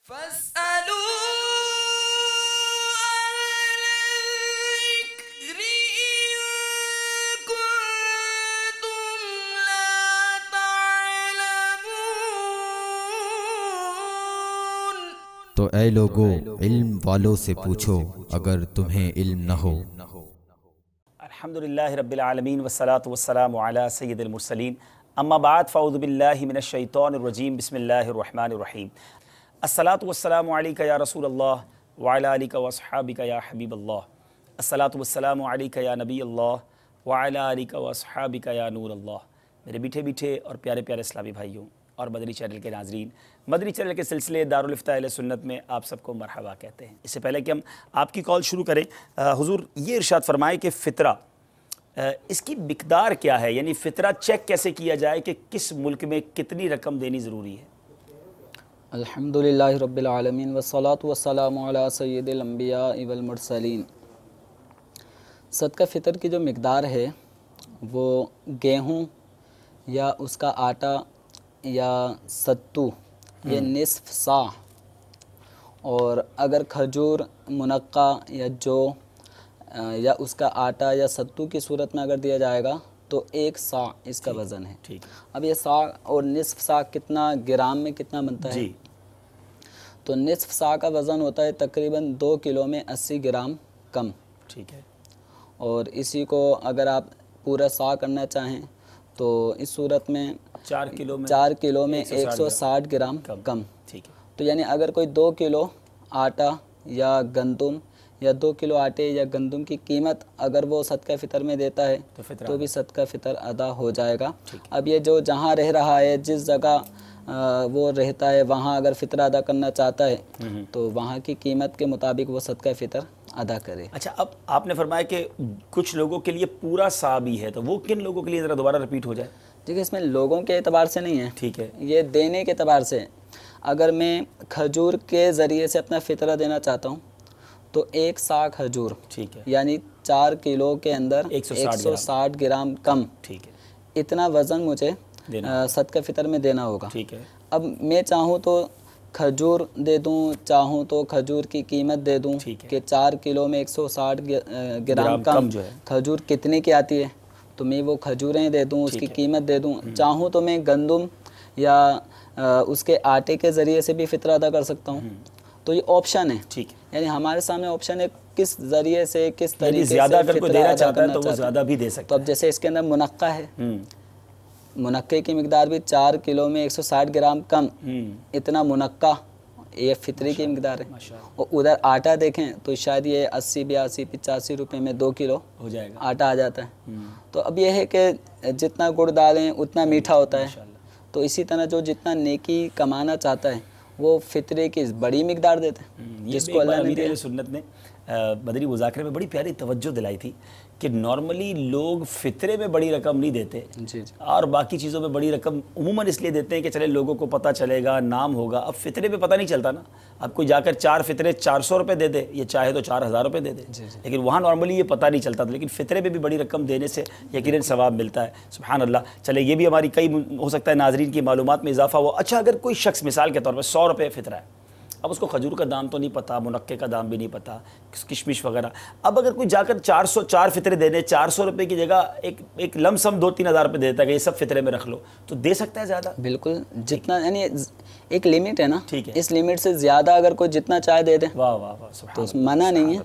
तो ऐ लोगो, इल्म वालों से पूछो अगर तुम्हें इल्म न हो। अल्हम्दुलिल्लाहि रब्बिल आलमीन वस्सलातु वस्सलामु अला सय्यिदिल मुरसलीन अम्मा बाद फ़अऊज़ु बिल्लाहि मिनश शैतानिर रजीम बिस्मिल्लाहिर रहमानिर रहीम। अस्सलातु वस्सलामु अलैका या रसूलल्लाह व अला आलिका व अस्हाबिका या हबीबल्लाह। अस्सलातु वस्सलामु अलैका या नबीयल्लाह व अला आलिका व अस्हाबिका या नूरल्लाह। मेरे मीठे मीठे और प्यारे प्यारे इस्लामी भाइयों और मदनी चैनल के नाजरीन, मदनी चैनल के सिलसिले दारुल इफ्ता अहले सुन्नत में आप सबको मरहबा कहते हैं। इससे पहले कि हम आपकी कॉल शुरू करें, हुजूर ये इरशाद फरमाए कि फ़ितरा, इसकी मिकदार क्या है, यानी फ़ितरा चेक कैसे किया जाए कि किस मुल्क में कितनी रकम देनी ज़रूरी है? अल्हम्दुलिल्लाहि रब्बिल आलमीन वस्सलातु वस्सलामु अला सय्यिदिल अंबिया वल मुरसलीन। सदका फ़ितर की जो मिकदार है वो गेहूँ या उसका आटा या सत्तू ये निस्फ सा, और अगर खजूर, मुनक्का या जौ या उसका आटा या सत्तू की सूरत में अगर दिया जाएगा तो 1 सा इसका वज़न है। ठीक। अब ये सा और निस्फ सा कितना ग्राम में कितना बनता है? जी। तो निस्फ सा का वज़न होता है तकरीबन 2 किलो में 80 ग्राम कम। ठीक है। और इसी को अगर आप पूरा सा करना चाहें तो इस सूरत में 4 किलो में 160 ग्राम कम। ठीक है। तो यानी अगर कोई 2 किलो आटा या गंदुम या 2 किलो आटे या गंदुम की कीमत अगर वो सदका फ़ितर में देता है तो भी सदका फ़ितर अदा हो जाएगा। अब ये जो जहाँ रह रहा है, जिस जगह वो रहता है, वहाँ अगर फ़ितर अदा करना चाहता है तो वहाँ की कीमत के मुताबिक वो सदका फ़ितर अदा करे। अच्छा, अब आपने फरमाया कि कुछ लोगों के लिए पूरा सा भी है, तो वो किन लोगों के लिए ज़रा दोबारा रिपीट हो जाए? देखिए, इसमें लोगों के एतबार से नहीं है, ठीक है, ये देने के एतबार से। अगर मैं खजूर के ज़रिए से अपना फ़ितरा देना चाहता हूँ तो 1 सा खजूर, ठीक है, यानी 4 किलो के अंदर 160 ग्राम कम, ठीक है, इतना वज़न मुझे सदका फ़ितर में देना होगा। ठीक है। अब मैं चाहूँ तो खजूर दे दूँ, चाहूँ तो खजूर की कीमत दे दूँ कि 4 किलो में 160 ग्राम कम जो है। खजूर कितने की आती है तो मैं वो खजूरें दे दूँ, उसकी कीमत दे दूँ। चाहूँ तो मैं गंदुम या उसके आटे के ज़रिए से भी फ़ितरा अदा कर सकता हूँ। तो ये ऑप्शन है, ठीक है, यानी हमारे सामने ऑप्शन है किस ज़रिए से, किस तरीके से ज़्यादा अगर कोई देना चाहता है तो वो ज़्यादा भी दे सकता है। तो अब जैसे इसके अंदर मुनक्का है, मुनक्के की मिकदार भी 4 किलो में 160 ग्राम कम, इतना मुनक्का ये फ़ितरे की मिकदार है। और उधर आटा देखें तो शायद ये 80, 82, 85 रुपये में 2 किलो हो जाएगा, आटा आ जाता है। तो अब ये है कि जितना गुड़ डालें उतना मीठा होता है। तो इसी तरह जो जितना नेकी कमाना चाहता है वो फ़ितरे की बड़ी मिकदार देते हैं, जिसको अल्लाह ने दिया। सुन्नत ने बदरी मुज़ाकरे में बड़ी प्यारी तवज्जो दिलाई थी कि नॉर्मली लोग फ़ितरे में बड़ी रकम नहीं देते जी, और बाकी चीज़ों में बड़ी रकम उमूमन इसलिए देते हैं कि चले लोगों को पता चलेगा, नाम होगा। अब फ़ितरे में पता नहीं चलता ना, अब कोई जाकर 4 फ़ितरे 400 रुपये दे दे, ये चाहे तो 4000 रुपये दे दे, लेकिन वहाँ नॉर्मली ये पता नहीं चलता था। लेकिन फ़ितरे में भी बड़ी रकम देने से यकीनन सवाब मिलता है। सुभान अल्लाह। चले, ये भी हमारी कई हो सकता है नाजरीन की मालूमात में इजाफा हुआ। अच्छा, अगर कोई शख्स मिसाल के तौर पर 100 रुपये फ़ितरा है, अब उसको खजूर का दाम तो नहीं पता, मुनक्के का दाम भी नहीं पता, किशमिश वगैरह। अब अगर कोई जाकर 4 फ़ितरे दे दे, 400 रुपये की जगह एक लमसम 2-3 हज़ार रुपये देता है कि ये सब फ़ितरे में रख लो, तो दे सकता है ज़्यादा? बिल्कुल, जितना, यानी एक लिमिट है ना, ठीक है, इस लिमिट से ज़्यादा अगर कोई जितना चाहे दे दे, वाह वाह वाह, तो मना नहीं है,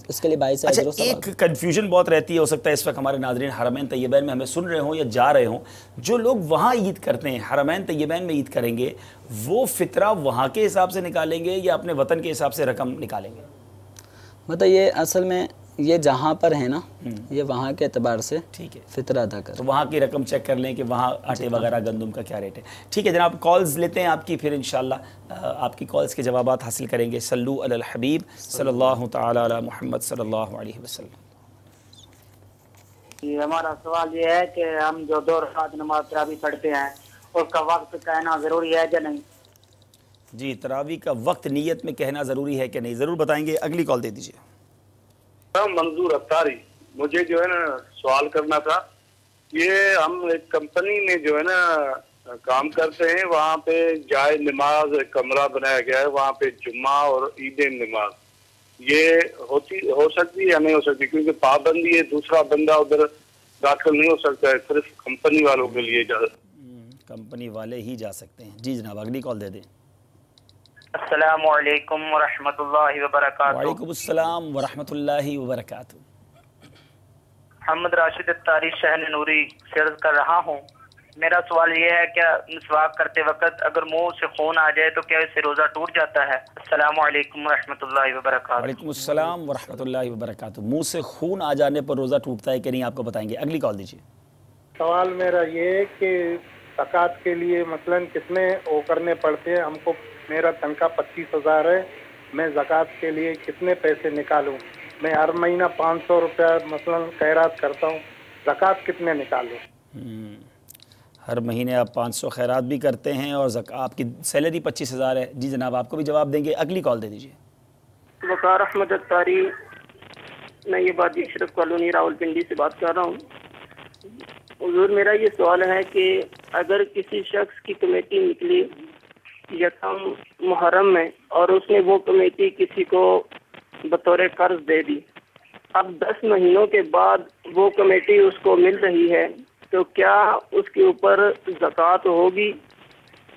उसके लिए भाई से। अच्छा, एक कन्फ्यूजन बहुत रहती है, हो सकता है इस वक्त हमारे नाज़रीन हरमैन तैयबैन में हमें सुन रहे हों या जा रहे हों, जो लोग वहाँ ईद करते हैं, हरमैन तैयबैन में ईद करेंगे, वो फ़ितरा वहाँ के हिसाब से निकालेंगे या अपने वतन के हिसाब से रकम निकालेंगे? मतलब ये असल में ये जहाँ पर है ना, ये वहाँ के एतबार से, ठीक है, फ़ितरा अदा कर, तो वहाँ की रकम चेक कर लें कि वहाँ आटे वगैरह गंदुम का क्या रेट है। ठीक है जनाब, कॉल्स लेते हैं आपकी, फिर इंशाल्लाह आपकी कॉल्स के जवाबात हासिल करेंगे। सल्लू अलल हबीब सल्लल्लाहु तआला अला मुहम्मद सल्लल्लाहु अलैहि वसल्लम। हमारा सवाल ये है कि हम जो 2 रकात नमाज तरावी पढ़ते हैं उसका वक्त कहना ज़रूरी है या नहीं? जी, तरावी का वक्त नियत में कहना ज़रूरी है कि नहीं, ज़रूर बताएंगे। अगली कॉल दे दीजिए। मंजूर अफ्तारी, मुझे जो है ना सवाल करना था। ये हम एक कंपनी में जो है ना काम करते हैं, वहाँ पे जाए नमाज कमरा बनाया गया है, वहाँ पे जुम्मा और ईद नमाज ये हो सकती है या नहीं हो सकती? क्योंकि पाबंदी है, दूसरा बंदा उधर दाखिल नहीं हो सकता है, सिर्फ कंपनी वालों के लिए कंपनी वाले ही जा सकते हैं। जी जनाब, अगली कॉल दे दें। अस्सलामु अलैकुम व रहमतुल्लाहि व बरकातुहू। वालेकुम अस्सलाम व रहमतुल्लाहि व बरकातुहू। मोहम्मद राशिद अत्तारी शहर नूरी से अर्ज कर रहा हूँ। मेरा सवाल ये है, क्या मिसवाक करते वक्त अगर मुंह से खून आ जाए तो क्या इससे रोज़ा टूट जाता है? अस्सलामु अलैकुम व रहमतुल्लाहि व बरकातुहू। वालेकुम अस्सलाम व रहमतुल्लाहि व बरकातुहू। मुंह से खून आ जाने पर रोज़ा टूटता है कि नहीं, आपको बताएंगे। अगली कॉल दीजिए। सवाल मेरा ये है कि ज़कात के लिए मसलन कितने वो करने पड़ते हैं हमको? मेरा तनख्वाह 25,000 है, मैं ज़कात के लिए कितने पैसे निकालूं? मैं हर महीना 500 रुपया मसलन खैरात करता हूं, ज़कात कितने निकालूं? हर महीने आप 500 खैरात भी करते हैं और आपकी सैलरी 25,000 है। जी जनाब, आपको भी जवाब देंगे। अगली कॉल दे दीजिए। वकार अहमद अत्तारी, मैं ये बात अशरफ कॉलोनी रावलपिंडी से बात कर रहा हूँ। हुजूर, मेरा ये सवाल है कि अगर किसी शख्स की कमेटी निकली यकम मुहर्रम में और उसने वो कमेटी किसी को बतौर कर्ज दे दी, अब 10 महीनों के बाद वो कमेटी उसको मिल रही है, तो क्या उसके ऊपर ज़कात होगी?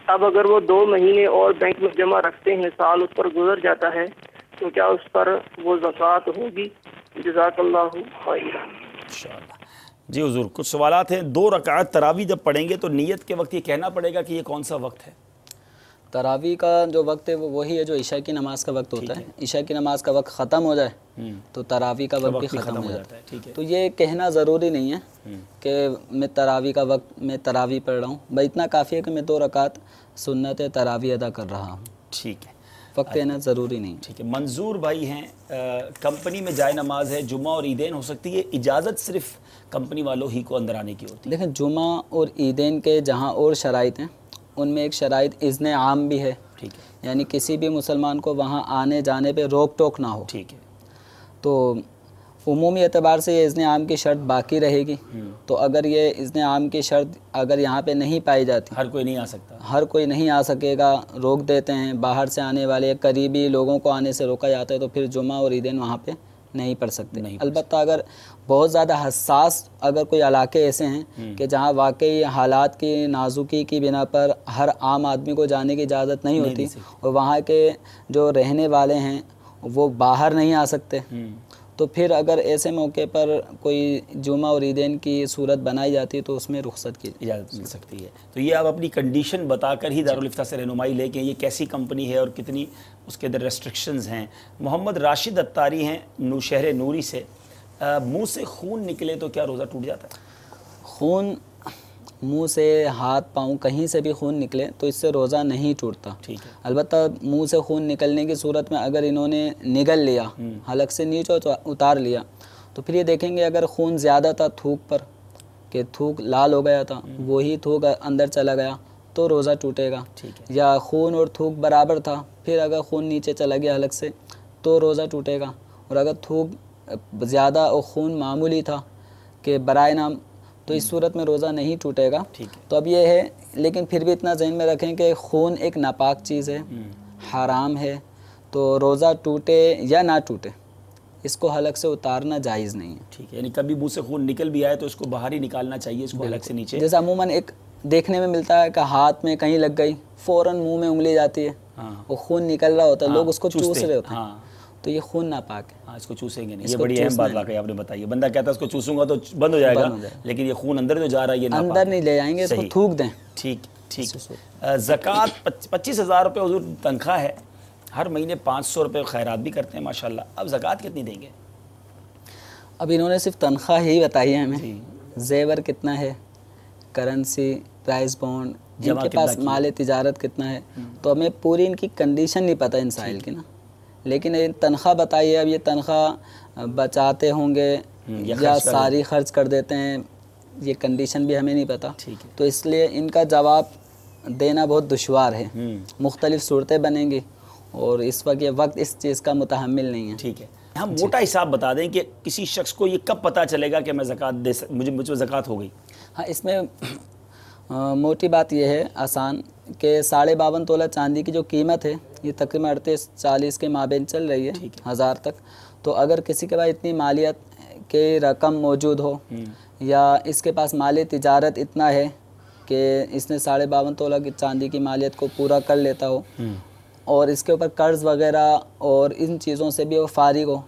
अब अगर वो 2 महीने और बैंक में जमा रखते हैं, साल उस पर गुजर जाता है, तो क्या उस पर वो ज़कात होगी? जज़ाकल्लाहु खैरन। इंशाअल्लाह। जी हुजूर, कुछ सवालात हैं। 2 रकात तरावी जब पढ़ेंगे तो नियत के वक्त ये कहना पड़ेगा कि ये कौन सा वक्त है? तरावी का जो वक्त है वो वही है जो ईशा की नमाज़ का वक्त होता है। ईशा की नमाज़ का वक्त ख़त्म हो जाए तो तरावी का वक्त भी ख़त्म हो जाता है। ठीक है, तो ये कहना ज़रूरी नहीं है कि मैं तरावी का वक्त में तरावी पढ़ रहा हूँ, भाई इतना काफ़ी है कि मैं 2 रकात सुन्नत तरावी अदा कर रहा हूँ। ठीक है, वक्त कहना ज़रूरी नहीं। ठीक है। मंजूर भाई हैं, कंपनी में जाए नमाज है, जुम्मा और ईदैन हो सकती है, इजाज़त सिर्फ कंपनी वालों ही को अंदर आने की होती है। देखें, जुम्मा और ईदैन के जहाँ और शराइत हैं उनमें एक शराइत इज़्न आम भी है। ठीक है, यानी किसी भी मुसलमान को वहाँ आने जाने पे रोक टोक ना हो। ठीक है, तो उमूमी एतबार से ये इज़्न आम की शर्त बाकी रहेगी। तो अगर ये इज़्न आम की शर्त अगर यहाँ पे नहीं पाई जाती, हर कोई नहीं आ सकता, हर कोई नहीं आ सकेगा, रोक देते हैं, बाहर से आने वाले करीबी लोगों को आने से रोका जाता है, तो फिर जुम्मा और ईदैन वहाँ पे नहीं पढ़ सकते। अलबत्ता अगर बहुत ज़्यादा हसास अगर कोई इलाके ऐसे हैं कि जहाँ वाकई हालात की नाजुकी की बिना पर हर आम आदमी को जाने की इजाज़त नहीं होती और वहाँ के जो रहने वाले हैं वो बाहर नहीं आ सकते, तो फिर अगर ऐसे मौके पर कोई जुमा और ईदैन की सूरत बनाई जाती है तो उसमें रुख्सत की इजाज़त मिल सकती है। तो ये आप अपनी कंडीशन बताकर ही दारुल इफ्ता से रहनुमाई लेके ये कैसी कंपनी है और कितनी उसके अंदर रेस्ट्रिक्शंस हैं। मोहम्मद राशिद अत्तारी हैं शहर नूरी से, मुंह से खून निकले तो क्या रोज़ा टूट जाता है? खून मुंह से, हाथ पाँव कहीं से भी खून निकले तो इससे रोज़ा नहीं टूटता। ठीक है, अलबत्ता मुंह से खून निकलने की सूरत में अगर इन्होंने निगल लिया, हलक से नीचे उतार लिया, तो फिर ये देखेंगे अगर खून ज़्यादा था थूक पर, कि थूक लाल हो गया था, वही थूक अंदर चला गया तो रोज़ा टूटेगा। ठीक है, या खून और थूक बराबर था, फिर अगर खून नीचे चला गया हलक से तो रोज़ा टूटेगा। और अगर थूक ज़्यादा और खून मामूली था कि बराए नाम, तो इस सूरत में रोज़ा नहीं टूटेगा। ठीक है, तो अब ये है, लेकिन फिर भी इतना ज़हन में रखें कि खून एक नापाक चीज़ है, हराम है, तो रोज़ा टूटे या ना टूटे इसको हलक से उतारना जायज़ नहीं है। ठीक है, यानी कभी मुंह से खून निकल भी आए तो इसको बाहर ही निकालना चाहिए, इसको हलक से नीचे। जैसे अमूमन एक देखने में मिलता है कि हाथ में कहीं लग गई, फ़ौरन मुँह में उंगली जाती है, वो खून निकल रहा होता है, लोग उसको चूस रहे होते हैं, तो ये खून नापाक है। हाँ, इसको चूसेंगे नहीं, ये बड़ी अहम बात वाकई आपने बताई है। बंदा कहता है इसको चूसूंगा तो बंद हो जाएगा, लेकिन ये खून अंदर जो जा रहा है ये अंदर नहीं ले जाएंगे, इसको थूक दें। ठीक ठीक। ज़कात 25,000 रुपये हुजूर तनख्वाह है, हर महीने 500 रुपये खैरात भी करते हैं माशाल्लाह। अब ज़कात कितनी देंगे? अब इन्होंने सिर्फ तनख्वाह ही बताई है हमें, जेवर कितना है, करेंसी, प्राइस बॉन्ड, इनके पास माल तिजारत कितना है, तो हमें पूरी इनकी कंडीशन नहीं पता इन साइल की ना। लेकिन ये तनख्वाह बताइए, अब ये तनख्वाह बचाते होंगे या सारी खर्च कर देते हैं, ये कंडीशन भी हमें नहीं पता। तो इसलिए इनका जवाब देना बहुत दुश्वार है, मुख्तलिफ सूरतें बनेंगी और इस वक्त इस चीज़ का मुतहम्मिल नहीं है। ठीक है, हम मोटा हिसाब बता दें कि किसी शख्स को ये कब पता चलेगा कि मैं ज़कात मुझे ज़कात हो गई? हाँ, इसमें मोटी बात यह है आसान कि 52.5 तोला चांदी की जो कीमत है ये तकरीबन 38-40 के माबेन चल रही है, 1000 तक। तो अगर किसी के पास इतनी मालियत के रकम मौजूद हो या इसके पास माली तिजारत इतना है कि इसने 52.5 तोला की चांदी की मालियत को पूरा कर लेता हो और इसके ऊपर कर्ज वगैरह और इन चीज़ों से भी वो फारिग हो,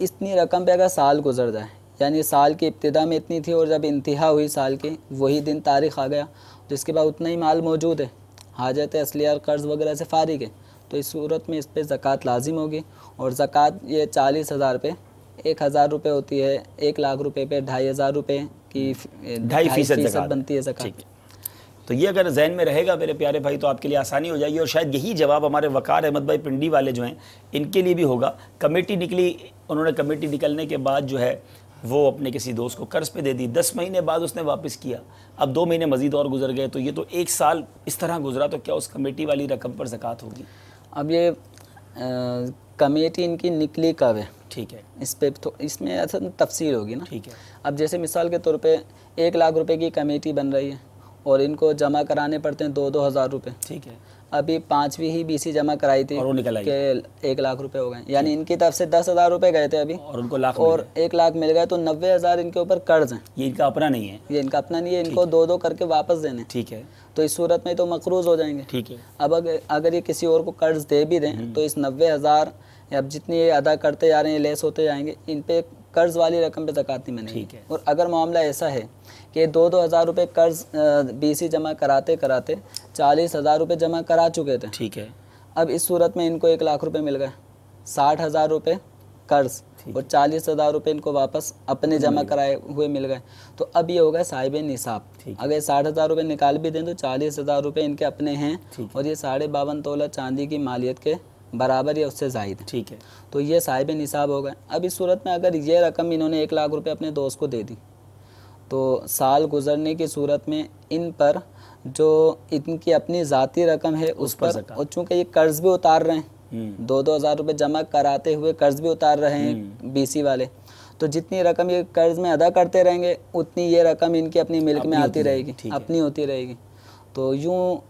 इतनी रकम पे अगर साल गुजर जाए, यानी साल की इब्तिदा में इतनी थी और जब इंतहा हुई साल की वही दिन तारीख़ आ गया तो इसके बाद उतना ही माल मौजूद है, हाजत असलिया और कर्ज़ वगैरह से फारिग है, तो इस सूरत में इस पर ज़कात लाजिम होगी। और ज़कात ये 40,000 पे 1,000 रुपये होती है, 1 लाख रुपए पे 2,500 रुपये की 2.5% बनती है ज़कात। तो ये अगर जहन में रहेगा मेरे प्यारे भाई तो आपके लिए आसानी हो जाएगी। और शायद यही जवाब हमारे वकार अहमद भाई पिंडी वाले जो हैं इनके लिए भी होगा। कमेटी निकली, उन्होंने कमेटी निकलने के बाद जो है वो अपने किसी दोस्त को कर्ज पे दे दी, 10 महीने बाद उसने वापस किया, अब 2 महीने मज़ीद और गुजर गए, तो ये तो 1 साल इस तरह गुजरा, तो क्या उस कमेटी वाली रकम पर ज़कात होगी? अब ये कमेटी इनकी निकली कब है, ठीक है, इस पे तो इसमें ऐसा तफसील होगी ना। ठीक है। अब जैसे मिसाल के तौर पे 1 लाख रुपए की कमेटी बन रही है और इनको जमा कराने पड़ते हैं 2-2 हज़ार रुपये, ठीक है। अभी 5वीं ही BC जमा कराई थी और वो निकल आई कि 1 लाख रुपए हो गए, यानी इनकी तरफ से 10,000 रुपये गए थे अभी और उनको लाख और 1 लाख मिल गए, तो 90,000 इनके ऊपर कर्ज हैं। ये इनका अपना नहीं है, ये इनका अपना नहीं है, इनको 2-2 करके वापस देने। ठीक है। तो इस सूरत में तो मकरूज हो जाएंगे। ठीक है। अब अगर ये किसी और को कर्ज दे भी दें तो इस 90,000 अब जितनी ये अदा करते जा रहे हैं, लेस होते जाएंगे, इन पे कर्ज वाली रकम पे ज़कात नहीं बनेगी। ठीक है। और अगर मामला ऐसा है कि 2-2 हज़ार रुपये कर्ज BC जमा कराते कराते 40,000 रुपये जमा करा चुके थे, ठीक है, अब इस सूरत में इनको 1 लाख रुपये मिल गए, 60,000 रुपये कर्ज और 40,000 रुपये इनको वापस अपने जमा कराए हुए मिल गए, तो अब ये हो गया साहिब निसाब। अगर 60,000 रुपये निकाल भी दें तो 40,000 रुपये इनके अपने हैं और ये 52.5 तोला चांदी की मालियत के बराबर या उससे ज़ायद। ठीक है। तो ये साहिब निसाब हो गए। अब इस सूरत में अगर ये रकम इन्होंने 1 लाख रुपए अपने दोस्त को दे दी तो साल गुजरने की सूरत में इन पर जो इनकी अपनी ज़ाती रकम है उस पर, और चूँकि ये कर्ज भी उतार रहे हैं, 2-2 हज़ार रुपये जमा कराते हुए कर्ज भी उतार रहे हैं BC वाले, तो जितनी रकम ये कर्ज में अदा करते रहेंगे उतनी ये रकम इनकी अपनी मिल्क में आती रहेगी, अपनी होती रहेगी। तो यूँ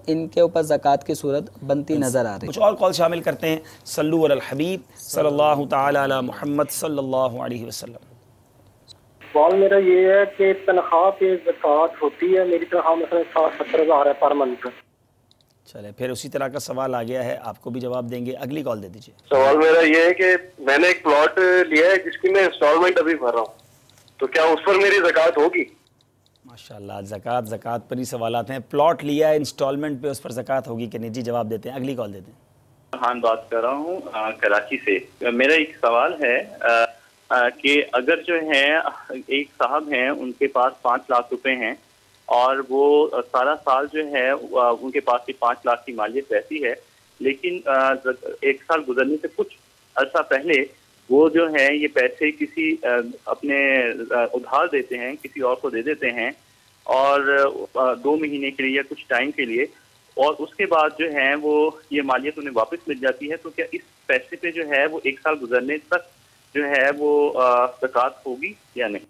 इनके ऊपर ज़कात की सूरत बनती नज़र आ रही है। कुछ और कॉल शामिल करते हैं। सल्लु अलल हबीब सल्लल्लाहु तआला अला मुहम्मद सल्लल्लाहु अलैहि वसल्लम। सवाल मेरा ये है कि तनख्वाह पे ज़कात होती है? मेरी तनख्वाह मतलब 60-70 हज़ार है पर मंथ। चले फिर उसी तरह का सवाल आ गया है, आपको भी जवाब देंगे, अगली कॉल दे दीजिए। सवाल मेरा ये है कि मैंने एक प्लॉट लिया है जिसकी मैं इंस्टॉलमेंट अभी भर रहा हूँ, तो क्या उस पर मेरी ज़कात होगी? माशाल्लाह, ज़कात पर ही सवालात हैं। प्लॉट लिया है इंस्टॉलमेंट पे, उस पर ज़कात होगी कि नहीं? जी जवाब देते हैं, अगली कॉल देते हैं। हाँ, बात कर रहा हूँ कराची से। मेरा एक सवाल है कि अगर जो है एक साहब हैं, उनके पास 5 लाख रुपए हैं और वो सारा साल जो है उनके पास ही 5 लाख की मालियत रहती है, लेकिन 1 साल गुजरने से कुछ अर्सा पहले वो जो है ये पैसे किसी अपने उधार देते हैं, किसी और को दे देते हैं और 2 महीने के लिए या कुछ टाइम के लिए, और उसके बाद जो है वो ये मालियत उन्हें वापस मिल जाती है, तो क्या इस पैसे पे जो है वो 1 साल गुजरने तक जो है वो ज़कात होगी या नहीं?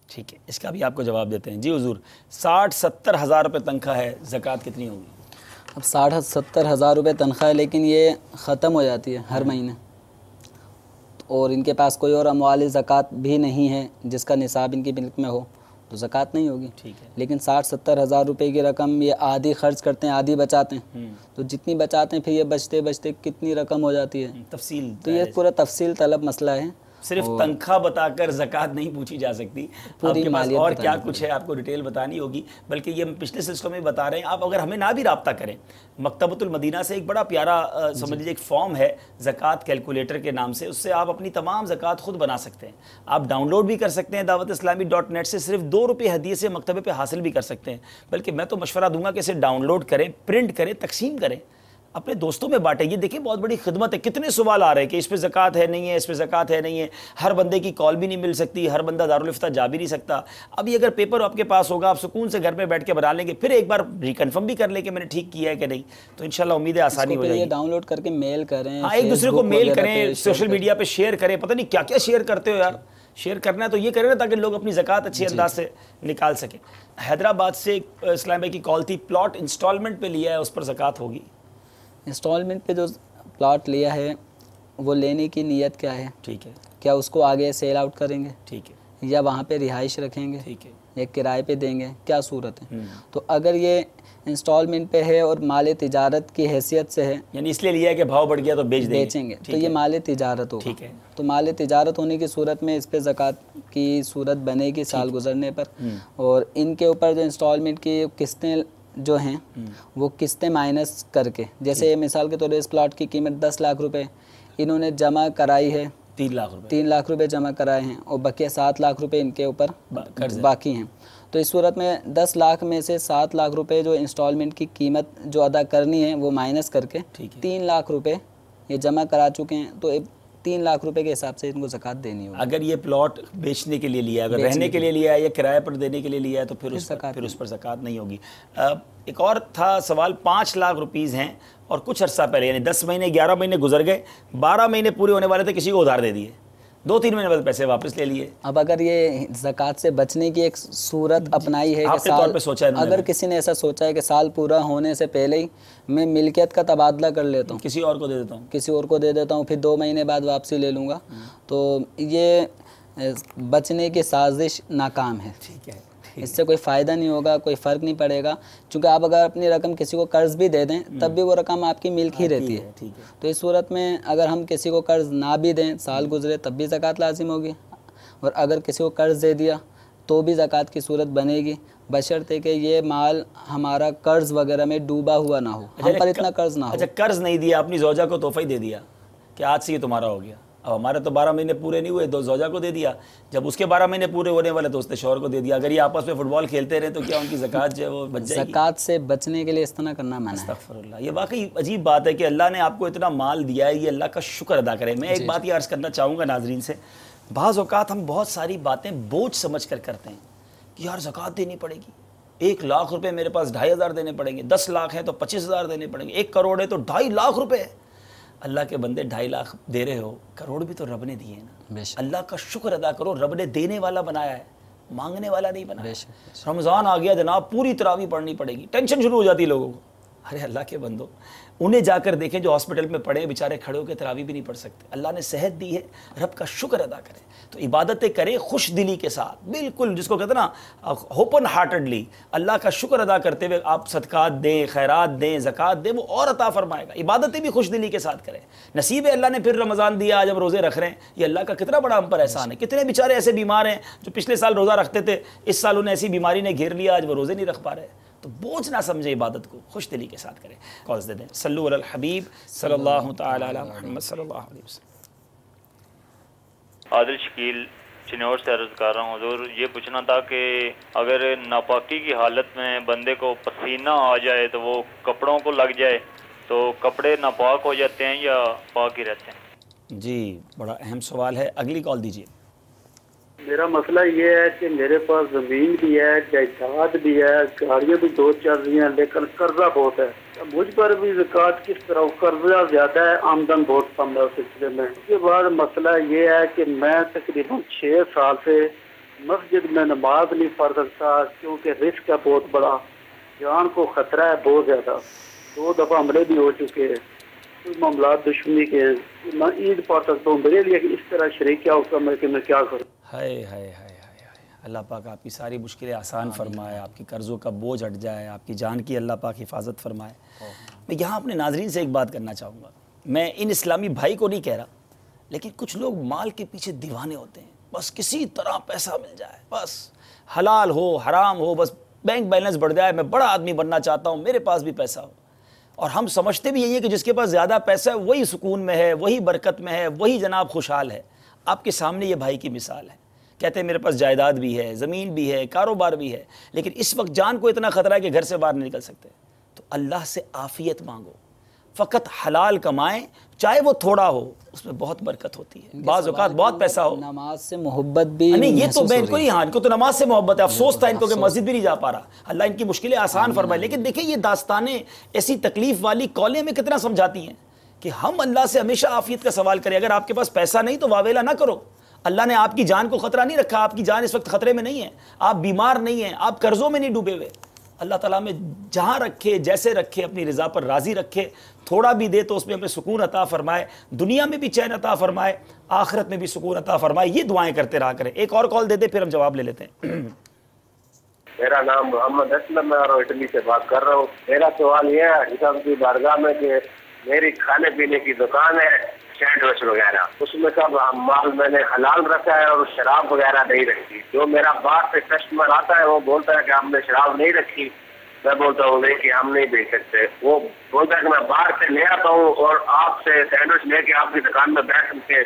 ठीक है, इसका भी आपको जवाब देते हैं। जी हुजूर, 60-70 हज़ार रुपये तनख्वाह है, ज़कात कितनी होगी? अब 60-70 हज़ार रुपये तनख्वाह है, लेकिन ये ख़त्म हो जाती है हर महीने और इनके पास कोई और अमवाल ज़कात भी नहीं है जिसका निसाब इनकी मिल्क में हो, तो ज़कात नहीं होगी। ठीक है। लेकिन 60-70 हज़ार रुपये की रकम ये आधी खर्च करते हैं, आधी बचाते हैं, तो जितनी बचाते हैं फिर ये बचते बचते कितनी रकम हो जाती है, तफसील, तो ये पूरा तफसील तलब मसला है। सिर्फ तनख्वाह बताकर ज़कात नहीं पूछी जा सकती, आपके पास और क्या कुछ है आपको डिटेल बतानी होगी। बल्कि ये हम पिछले सिलसिलों में बता रहे हैं, आप अगर हमें ना भी रब्ता करें, मकतबतुल मदीना से एक बड़ा प्यारा समझ लीजिए एक फॉर्म है ज़कात कैलकुलेटर के नाम से, उससे आप अपनी तमाम ज़कात खुद बना सकते हैं। आप डाउनलोड भी कर सकते हैं दावतिस्लामी.net से, सिर्फ 2 रुपये हदीये से मकतबे पे हासिल भी कर सकते हैं। बल्कि मैं तो मशवरा दूंगा कि इसे डाउनलोड करें, प्रिंट करें, तकसीम करें, अपने दोस्तों में बांटे। ये देखिए बहुत बड़ी खिदमत है। कितने सवाल आ रहे हैं कि इस पे ज़कात है नहीं है, इस पे ज़कात है नहीं है, हर बंदे की कॉल भी नहीं मिल सकती, हर बंदा दारुल इफ्ता जा भी नहीं सकता। अब ये अगर पेपर आपके पास होगा, आप सुकून से घर में बैठ के बना लेंगे, फिर एक बार रिकन्फर्म भी कर ले कि मैंने ठीक किया है कि नहीं, तो इंशाल्लाह उम्मीद है आसानी हो जाएगी। डाउनलोड करके मेल करें, हाँ, एक दूसरे को मेल करें, सोशल मीडिया पर शेयर करें, पता नहीं क्या क्या शेयर करते हो यार, शेयर करना है तो ये करें ना, ताकि लोग अपनी ज़कात अच्छे अंदाज से निकाल सकें। हैदराबाद से इस्लाम भाई की कॉल थी, प्लॉट इंस्टॉलमेंट पे लिया है, उस पर ज़कात होगी? इंस्टॉलमेंट पे जो प्लॉट लिया है वो लेने की नीयत क्या है? ठीक है। क्या उसको आगे सेल आउट करेंगे? ठीक है। या वहाँ पे रिहाइश रखेंगे? ठीक है। या किराए पे देंगे? क्या सूरत है? तो अगर ये इंस्टॉलमेंट पे है और माल तिजारत की हैसियत से है, यानी इसलिए लिया है कि भाव बढ़ गया तो बेचेंगे, तो ये माल तिजारत होगा। ठीक है। तो माल तिजारत होने की सूरत में इस पे ज़कात की सूरत बनेगी साल गुजरने पर। और इनके ऊपर जो इंस्टॉलमेंट की किस्तें जो हैं वो किस्तें माइनस करके, जैसे मिसाल के तौर पर इस प्लॉट की कीमत 10 लाख रुपए इन्होंने जमा कराई है, 3 लाख रुपए जमा कराए हैं और बकिया 7 लाख रुपए इनके ऊपर बाकी हैं। तो इस सूरत में 10 लाख में से 7 लाख रुपए जो इंस्टॉलमेंट की कीमत जो अदा करनी है वो माइनस करके 3 लाख रुपए ये जमा करा चुके हैं, तो 3 लाख रुपए के हिसाब से इनको ज़कात देनी होगी। अगर ये प्लॉट बेचने के लिए लिया है, अगर रहने के लिए लिया है या किराए पर देने के लिए लिया है तो फिर उस पर ज़कात नहीं होगी। एक और था सवाल, 5 लाख रुपीज़ हैं और कुछ अर्सा पहले यानी 10 महीने 11 महीने गुजर गए, 12 महीने पूरे होने वाले थे, किसी को उधार दे दिए, 2-3 महीने बाद पैसे वापस ले लिए। अब अगर ये ज़कात से बचने की एक सूरत अपनाई है कि साल, अगर किसी ने ऐसा सोचा है कि साल पूरा होने से पहले ही मैं मिल्कियत का तबादला कर लेता हूँ, किसी और को दे देता हूँ, फिर 2 महीने बाद वापसी ले लूँगा, तो ये बचने की साजिश नाकाम है। ठीक है। इससे कोई फ़ायदा नहीं होगा, कोई फ़र्क नहीं पड़ेगा, क्योंकि आप अगर अपनी रकम किसी को कर्ज़ भी दे दें तब भी वो रकम आपकी मिल्क ही रहती है। तो इस सूरत में अगर हम किसी को कर्ज़ ना भी दें, साल गुजरे तब भी ज़कात लाजिम होगी, और अगर किसी को कर्ज़ दे दिया तो भी ज़कात की सूरत बनेगी, बशर्ते कि ये माल हमारा कर्ज़ वगैरह में डूबा हुआ ना हो, हम पर इतना कर्ज़ ना हो। अच्छा, कर्ज़ नहीं दिया, अपनी ज़ौजा को तोहफ़ा ही दे दिया कि आज से ये तुम्हारा हो गया। अब हमारे तो 12 महीने पूरे नहीं हुए तो ज़ौजा को दे दिया, जब उसके 12 महीने पूरे होने वाले तो उसने शौहर को दे दिया। अगर ये आपस में फुटबॉल खेलते रहे तो क्या उनकी ज़कात जो है वो बच जाएगी? ज़कात से बचने के लिए इस तरह करना मना है। अस्तग़फिरुल्लाह। ये वाकई अजीब बात है कि अल्लाह ने आपको इतना माल दिया है, ये अल्लाह का शुक्र अदा करें। मैं एक बात ये अर्ज़ करना चाहूँगा नाज़रीन से, बाज़ औक़ात हम बहुत सारी बातें बोझ समझ कर करते हैं कि यार ज़कात देनी पड़ेगी, 1 लाख रुपये मेरे पास 2,500 देने पड़ेंगे, 10 लाख हैं तो 25,000 देने पड़ेंगे, 1 करोड़ है तो 2.5 लाख रुपये। अल्लाह के बंदे 2.5 लाख दे रहे हो, करोड़ भी तो रब ने दिए ना। अल्लाह का शुक्र अदा करो, रब ने देने वाला बनाया है, मांगने वाला नहीं बनाया। रमज़ान आ गया जनाब, पूरी तरावी पढ़नी पड़ेगी, टेंशन शुरू हो जाती है लोगों को। अरे अल्लाह के बंदो, उन्हें जाकर देखें जो हॉस्पिटल में पड़े बेचारे, खड़े होकर तरावी भी नहीं पढ़ सकते। अल्लाह ने सेहत दी है, रब का शुक्र अदा करें। तो इबादतें करें खुश दिली के साथ, बिल्कुल जिसको कहते हैं ना ओपन हार्टेडली, अल्लाह का शुक्र अदा करते हुए आप सदकात दें, खैरात दें, ज़कात दें, वो और अता फरमाएगा। इबादतें भी खुश दिली के साथ करें। नसीब है अल्लाह ने फिर रमज़ान दिया, आज हम रोज़े रख रहे हैं, ये अल्लाह का कितना बड़ा हम पर एहसान है। कितने बेचारे ऐसे बीमार हैं जो पिछले साल रोज़ा रखते थे, इस साल उन्हें ऐसी बीमारी ने घेर लिया, आज वो रोज़े नहीं रख पा रहे। तो बोझ ना समझे, इबादत को खुश दिली के साथ करें। कॉल्स दे दें। सल्लु अलल हबीब सल्लल्लाहु तआला अला मुहम्मद सल्लल्लाहु अलैहि वसल्लम। आदिल शकील चिन्नौर से अर्ज़ कर रहा हूँ हुज़ूर, ये पूछना था कि अगर नापाकी की हालत में बंदे को पसीना आ जाए तो वो कपड़ों को लग जाए तो कपड़े नापाक हो जाते हैं या पाक ही रहते हैं? जी, बड़ा अहम सवाल है। अगली कॉल दीजिए। मेरा मसला ये है कि मेरे पास ज़मीन भी है, जायदाद भी है, गाड़ियाँ भी 2 चल रही हैं, लेकिन कर्जा बहुत है। मुझ पर भी ज़कात किस तरह, कर्जा ज़्यादा है, आमदन बहुत कम है उस सिलसिले में। उसके बाद मसला ये है कि मैं तकरीबन 6 साल से मस्जिद में नमाज नहीं पढ़ सकता, क्योंकि रिस्क है बहुत बड़ा, जान को ख़तरा है बहुत ज़्यादा। 2 दफ़ा हमले भी हो चुके हैं, कुछ मामला दुश्मनी के, मैं ईद पढ़ सकता हूँ। मेरे लिए इस तरह शरीक क्या हुक्म है कि मैं क्या करूँ? हाय हाय हाय हाय, अल्लाह पाक आपकी सारी मुश्किलें आसान फरमाए, आपकी कर्ज़ों का बोझ हट जाए, आपकी जान की अल्लाह पाक हिफाजत फरमाए। मैं यहाँ अपने नाजरीन से एक बात करना चाहूँगा। मैं इन इस्लामी भाई को नहीं कह रहा, लेकिन कुछ लोग माल के पीछे दीवाने होते हैं, बस किसी तरह पैसा मिल जाए, बस हलाल हो हराम हो, बस बैंक बैलेंस बढ़ जाए, मैं बड़ा आदमी बनना चाहता हूँ, मेरे पास भी पैसा हो। और हम समझते भी यही है कि जिसके पास ज़्यादा पैसा है वही सुकून में है, वही बरकत में है, वही जनाब खुशहाल है। आपके सामने ये भाई की मिसाल है, कहते हैं मेरे पास जायदाद भी है, ज़मीन भी है, कारोबार भी है, लेकिन इस वक्त जान को इतना ख़तरा है कि घर से बाहर नहीं निकल सकते। तो अल्लाह से आफ़ियत मांगो, फ़कत हलाल कमाएं, चाहे वो थोड़ा हो, उसमें बहुत बरकत होती है। बाज़ औक़ात बहुत पैसा हो, नमाज से मोहब्बत भी नहीं, ये तो मैं इनको ही, हाँ, इनको तो नमाज से मोहब्बत है। अफसोस था इनको कि मस्जिद भी नहीं जा पा रहा। अल्लाह इनकी मुश्किलें आसान फरमाए। लेकिन देखिए ये दास्तानें ऐसी तकलीफ़ वाली कौलें में कितना समझाती हैं कि हम अल्लाह से हमेशा आफ़ियत का सवाल करें। अगर आपके पास पैसा नहीं तो वावेला ना करो, अल्लाह ने आपकी जान को खतरा नहीं रखा, आपकी जान इस वक्त खतरे में नहीं है, आप बीमार नहीं हैं, आप कर्जों में नहीं डूबे हुए। अल्लाह ताला में जहाँ रखे, जैसे रखे, अपनी रज़ा पर राज़ी रखे, थोड़ा भी दे तो उसमें हमें सुकून अता फरमाए, दुनिया में भी चैन अता फरमाए, आखिरत में भी सुकून अता फरमाए। ये दुआएं करते रहा करें। एक और कॉल दे दे, फिर हम जवाब ले लेते हैं। मेरा नाम मोहम्मद असलम है और इटली से बात कर रहा हूँ। मेरा सवाल यह है हिसाब की बारगाह में कि मेरी खाने पीने की दुकान है, सैंडविच वगैरह, उसमें सब माल मैंने हलाल रखा है और शराब वगैरह नहीं रखी। जो मेरा बाहर से कस्टमर आता है वो बोलता है कि हमने शराब नहीं रखी, मैं बोलता हूँ नहीं कि हम नहीं बेच सकते। वो बोलता है कि मैं बाहर से ले आता हूँ और आपसे सैंडविच लेके आपकी दुकान में बैठ के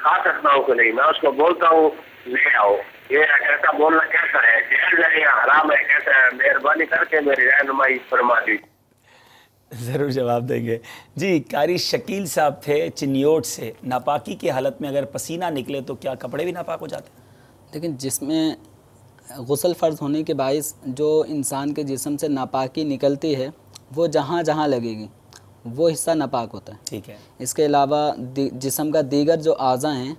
खा सकता हूँ कि नहीं। मैं उसको बोलता हूँ ले आओ। ये ऐसा बोलना कैसा है, जायज़ है या हराम है, कैसा है? मेहरबानी करके मेरी रहनुमाई फरमा दीजिए। ज़रूर जवाब देंगे जी। कारी शकील साहब थे चिन्योट से। नापाकी की हालत में अगर पसीना निकले तो क्या कपड़े भी नापाक हो जाते हैं? लेकिन जिसमें गुस्ल फ़र्ज़ होने के बाइस जो इंसान के जिस्म से नापाकी निकलती है वो जहाँ जहाँ लगेगी वो हिस्सा नापाक होता है। ठीक है। इसके अलावा जिस्म का दीगर जो आज़ा हैं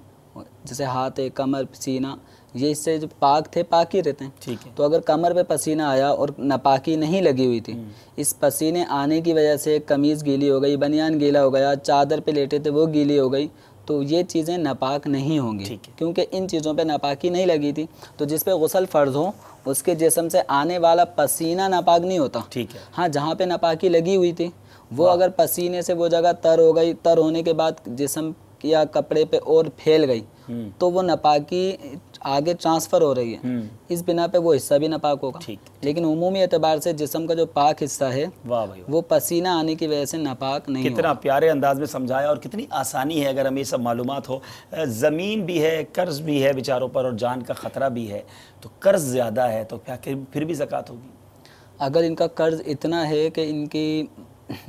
जैसे हाथ है, कमर, पसीना, ये इससे जो पाक थे पाक ही रहते हैं। ठीक है। तो अगर कमर पे पसीना आया और नापाकी नहीं लगी हुई थी, इस पसीने आने की वजह से कमीज़ गीली हो गई, बनियान गीला हो गया, चादर पे लेटे थे वो गीली हो गई, तो ये चीज़ें नापाक नहीं होंगी, क्योंकि इन चीज़ों पे नापाकी नहीं लगी थी। तो जिस पे गुस्ल फ़र्ज़ हो उसके जिस्म से आने वाला पसीना नापाक नहीं होता। ठीक है। हाँ, जहाँ पे नापाकी लगी हुई थी वो अगर पसीने से वो जगह तर हो गई, तर होने के बाद जिस्म या कपड़े पे और फैल गई तो वो नापाकी आगे ट्रांसफ़र हो रही है, इस बिना पे वो हिस्सा भी नापाक होगा। लेकिन उमूमी एतबार से जिस्म का जो पाक हिस्सा है वाह भाई, वो पसीना आने की वजह से नापाक नहीं होगा। कितना प्यारे अंदाज में समझाया और कितनी आसानी है अगर हमें ये सब मालूमात हो। ज़मीन भी है, कर्ज भी है बेचारों पर और जान का ख़तरा भी है, तो कर्ज ज़्यादा है तो क्या फिर भी ज़कात होगी? अगर इनका कर्ज इतना है कि इनकी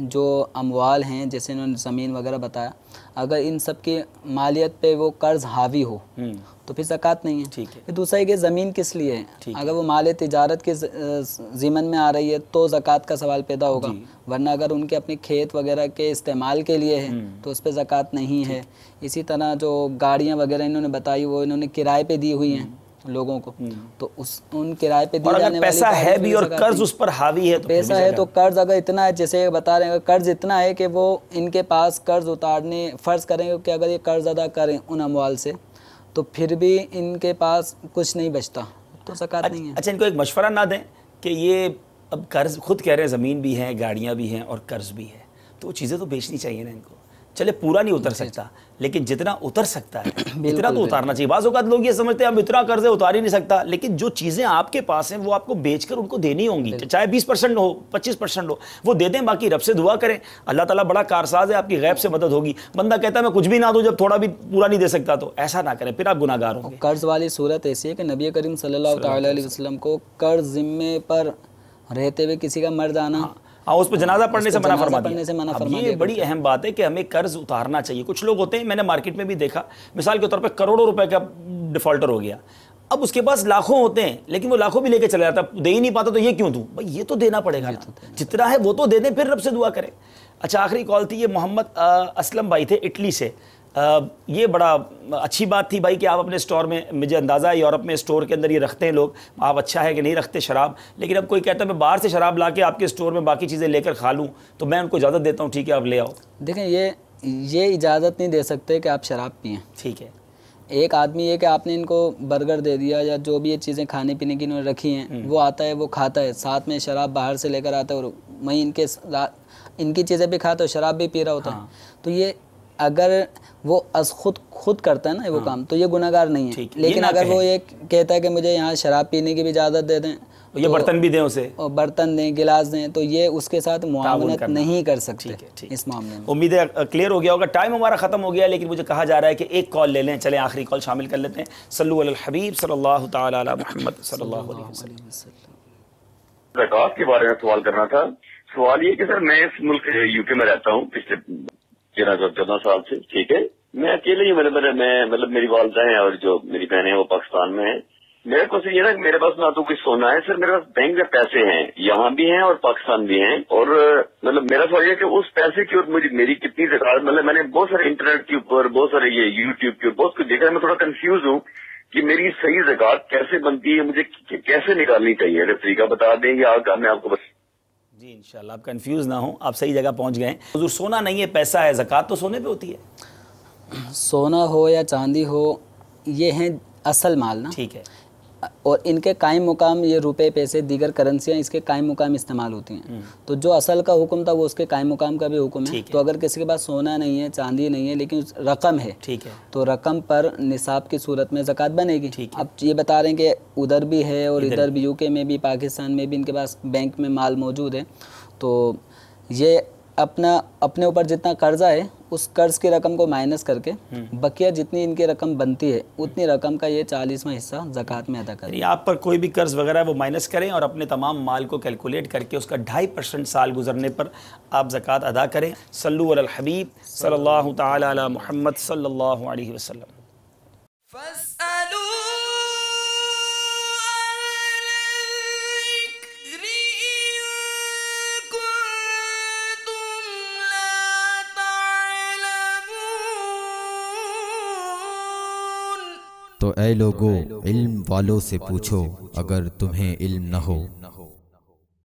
जो अमवाल हैं, जैसे इन्होंने ज़मीन वगैरह बताया, अगर इन सब की मालियत पे वो कर्ज हावी हो तो फिर ज़कात नहीं है। ठीक है। फिर दूसरा है कि ज़मीन किस लिए है, अगर वो माल तिजारत के ज़िमन में आ रही है तो ज़कात का सवाल पैदा होगा, वरना अगर उनके अपने खेत वगैरह के इस्तेमाल के लिए है तो उस पर ज़कात नहीं है। इसी तरह जो गाड़ियाँ वगैरह इन्होंने बताई वो इन्होंने किराए पे दी हुई हैं लोगों को, तो उन किराए पे दी जाने वाली पैसा है भी और कर्ज उस पर हावी है तो पैसा है तो कर्ज अगर इतना है, जैसे बता रहे हैं, कर्ज इतना है कि वो इनके पास कर्ज उतारने फ़र्ज़ करेंगे कि अगर ये कर्ज अदा करें उन अमवाल से तो फिर भी इनके पास कुछ नहीं बचता तो ज़कात नहीं है। अच्छा, इनको एक मशवरा ना दें कि ये अब कर्ज खुद कह रहे हैं, ज़मीन भी है, गाड़ियाँ भी हैं और कर्ज भी है, तो वो चीज़ें तो बेचनी चाहिए ना इनको। चले पूरा नहीं उतर सकता लेकिन जितना उतर सकता है इतना तो उतारना चाहिए। बाज़ औक़ात लोग ये समझते हैं अब इतना कर्ज है उतार ही नहीं सकता, लेकिन जो चीज़ें आपके पास हैं वो आपको बेचकर उनको देनी होंगी, चाहे 20% हो, 25% हो, वो दे दें। बाकी रब से दुआ करें, अल्लाह ताला बड़ा कारसाज है, आपकी गैब से मदद होगी। बंदा कहता है मैं कुछ भी ना दूं जब थोड़ा भी पूरा नहीं दे सकता, तो ऐसा ना करें, फिर आप गुनाहगार होंगे। कर्ज वाली सूरत ऐसी है कि नबी करीम सल्लल्लाहु अलैहि वसल्लम को कर्ज जिम्मे पर रहते हुए किसी का मर जाना, हाँ, उस पर जनाजा पढ़ने से मना फरमा दिया। ये बड़ी अहम बात है कि हमें कर्ज उतारना चाहिए। कुछ लोग होते हैं, मैंने मार्केट में भी देखा, मिसाल के तौर पे करोड़ों रुपए का डिफॉल्टर हो गया, अब उसके पास लाखों होते हैं लेकिन वो लाखों भी लेके चला जाता, दे ही नहीं पाता, तो ये क्यों दूं भाई, ये तो देना पड़ेगा ना, जितना है वो तो दे दें, फिर रब से दुआ करें। अच्छा, आखिरी कॉल थी, ये मोहम्मद असलम भाई थे इटली से। ये बड़ा अच्छी बात थी भाई कि आप अपने स्टोर में, मुझे अंदाज़ा है यूरोप में स्टोर के अंदर ये रखते हैं लोग, आप अच्छा है कि नहीं रखते शराब, लेकिन अब कोई कहता है मैं बाहर से शराब ला के आपके स्टोर में बाकी चीज़ें लेकर खा लूँ, तो मैं उनको इजाज़त देता हूँ, ठीक है आप ले आओ। देखें, ये इजाज़त नहीं दे सकते कि आप शराब पिएँ। ठीक है। एक आदमी ये कि आपने इनको बर्गर दे दिया या जो भी ये चीज़ें खाने पीने की इन्होंने रखी हैं वो आता है, वो खाता है, साथ में शराब बाहर से लेकर आता है और वहीं इनकी चीज़ें भी खाता है, शराब भी पी रहा होता है, तो ये अगर वो खुद करता है ना वो काम, तो ये गुनाहगार नहीं है। लेकिन अगर वो ये कहता है कि मुझे यहाँ शराब पीने की भी इजाज़त दे दें, ये बर्तन भी दें उसे, और बर्तन दें, गिलास दें, तो ये उसके साथ मुआवनत नहीं कर सकते इस मामले में। उम्मीद है क्लियर हो गया होगा। टाइम हमारा ख़त्म हो गया, लेकिन मुझे कहा जा रहा है कि एक कॉल ले लें। चलें आखिरी कॉल शामिल कर लेते हैं। सल्लु अलल हबीब सल्लल्लाहु तआला अला मुहम्मद सल्लल्लाहु अलैहि वसल्लम। ज़कात के बारे में सवाल करना था। सवाल ये कि सर, मैं इस मुल्क यूके में रहता हूँ पिछले 13-14 साल से, ठीक है। मैं अकेले ही, मतलब मेरी वालदा हैं और जो मेरी बहन है वो पाकिस्तान में है। मेरे को ये ना, मेरे पास ना तो कोई सोना है सर, मेरे पास बैंक में पैसे हैं, यहाँ भी हैं और पाकिस्तान भी हैं। और मतलब मेरा सवाल है कि उस पैसे की और मुझे मेरी कितनी ज़कात, मतलब मैंने बहुत सारे इंटरनेट के ऊपर, बहुत सारे ये यूट्यूब के ऊपर बहुत कुछ देखा है, मैं थोड़ा कंफ्यूज हूँ कि मेरी सही ज़कात कैसे बनती है, मुझे कैसे निकालनी चाहिए। अगर तरीका बता देंगे मैं आपको बस। जी इंशाल्लाह, आप कंफ्यूज ना हो, आप सही जगह पहुँच गए। हुजूर सोना नहीं है, पैसा है, ज़कात तो सोने पर होती है। सोना हो या चांदी हो, ये है असल माल ना, ठीक है। और इनके कायम मुकाम, ये रुपए पैसे दीगर करेंसियाँ इसके कायम मुकाम इस्तेमाल होती हैं। तो जो असल का हुक्म था वो उसके कायम मुकाम का भी हुक्म है। तो अगर किसी के पास सोना नहीं है, चांदी नहीं है, लेकिन रकम है, ठीक है, तो रकम पर निसाब की सूरत में ज़कात बनेगी। अब ये बता रहे हैं कि उधर भी है और इधर भी, यूके में भी, पाकिस्तान में भी इनके पास बैंक में माल मौजूद है। तो ये अपने ऊपर जितना कर्जा है उस कर्ज की रकम को माइनस करके बकिया जितनी इनकी रकम बनती है उतनी रकम का ये 40वां हिस्सा ज़कात में अदा करें। आप पर कोई भी कर्ज वगैरह है वो माइनस करें और अपने तमाम माल को कैलकुलेट करके उसका 2.5% साल गुजरने पर आप ज़कात अदा करें। सल्लु अलल हबीब सल्लल्लाहु तआला अला मुहम्मद सल्लल्लाहु अलैहि वसल्लम। तो ऐ लोगो, इल्म वालों से पूछो अगर तुम्हें इल्म न हो।